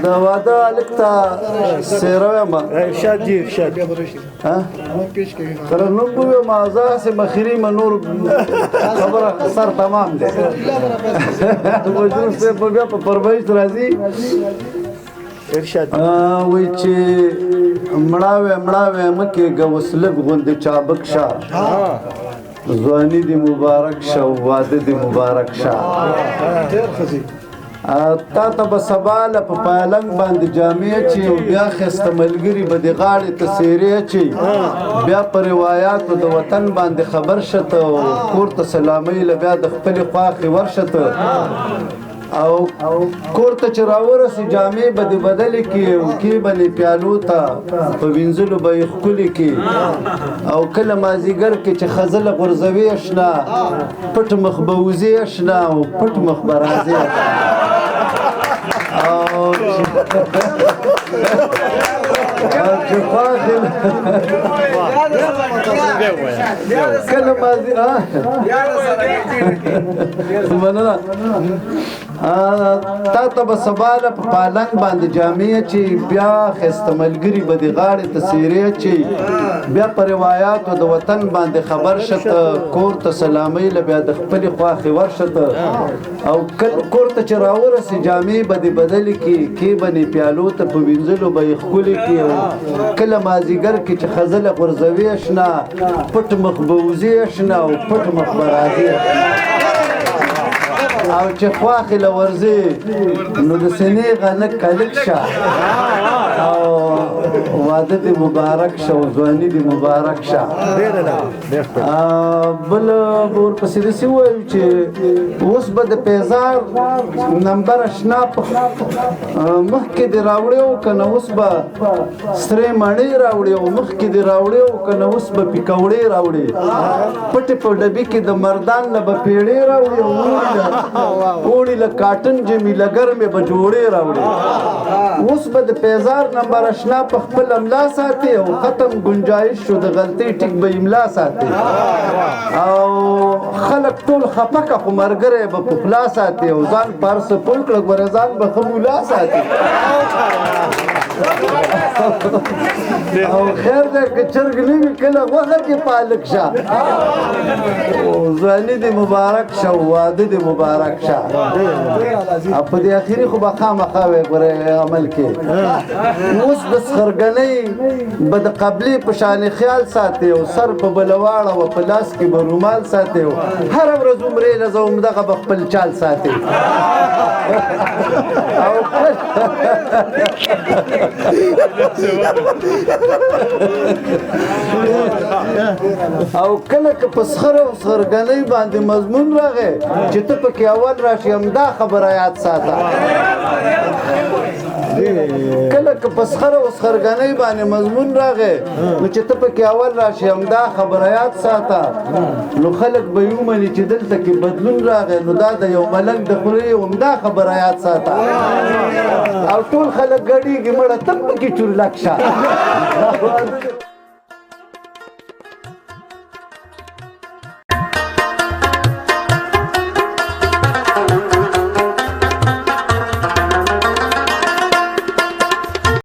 دا واده هلک ته څېره وایم ارشاد جی ارشاد سره نوم ووایم زه هسې مخیري یم نور خبره سر تمام دی مجروح صاحب به بیا په فرمایش راځي ارشاد وایي چې مړاوی مړاوی مه کېږه اوس لږ غوندې چابک شه ځواني دې مبارک شه واده دې مبارک شه تا ته به سبا له په پالنګ باندې جامې اچي او بیا ښایسته ملګري به دې غاړې ته څېرې اچي بیا په روایاتو د وطن باندې خبر شه ته او کور ته سلامۍ له بیا د خپلې خواښې ورشه ته او کور ته چې راورسې جامې به دې بدلې کړي او کېبلې پیالو ته په وینځلو به یې ښکلې کړي او کله مازدیګر کې چې ښځه له غورځوي اشنا پټ مخ به وځې اشنا او پټ مخ به راځې او چې خواښې کله مازدیګر مننه تا ته به سبا له په پالنګ باندې جامې اچي بیا ښایسته ملګري به دې غاړې ته څېرې اچي بیا په روایاتو د وطن باندې خبر شه ته کور ته سلامۍ له بیا د خپلې خواښې ورشه ته او کور ته چې راورسې جامې به دې بدلې کړي کېبنې پیالو ته په وینځلو به یې ښکلې کړي او کله مازدیګر کې چې ښځه له غورځوي اشنا پټ مخ به وځې اشنا او پټ مخ به راځې او چې خواښې له ورځې نو د سینې غنک کلک شه او واده دې مبارک شه او ځواني دې مبارک شه بل به ورپسې داسې ووایو چې اوس به د پیزار نمبر اشنا مخکې دې راوړی و که نه اوس به سرې مڼې راوړي او مخکې دې راوړی و که نه اوس به پیکوړې راوړي پټې په ډبي کې د مردان نه به پیړې راوړي او اوړي له کاټن جمي له ګرمې به جوړې راوړي اوس به د پیزار نمبر اشنا په خپل املا ساتي او ختم گنجایش شو د غلطۍ ټیک به املا ساتي او خلک ټول خفه که خو ملګری به په پلا ساتي او ځان په هر څه پل کړه ګوره ځان به ښه مولا ساتي او خیر دی که چرګ نه وي کله غوښه کې پالک شه ځواني دې مبارک شه واده دې مبارک شه او په دې اخري خو به خامخا وی ګوره عمل کې اوس د سخرګنۍ به د قبلې په شان خیال ساتي او سر په بله واړه او په لاس کې به رومال ساتي او هره ورځ عمرې لزوم دغه به خپل چال ساتي او کله که په سخره او سخرګنۍ باندې مضمون راغی چې ته پکې اول راشي همدا خبره یاد ساته کله که په سخره او سخرګنۍ باندې مضمون راغی نو چې ته پکې اول راشي همدا خبره یاد ساته نو خلک به یې ومني چې دلته کې بدلون راغی نو دا د یو ملنګ د خولې همدا خبره یاد ساته او ټول خلک ګډېږي مړه ته پکې چورلک شه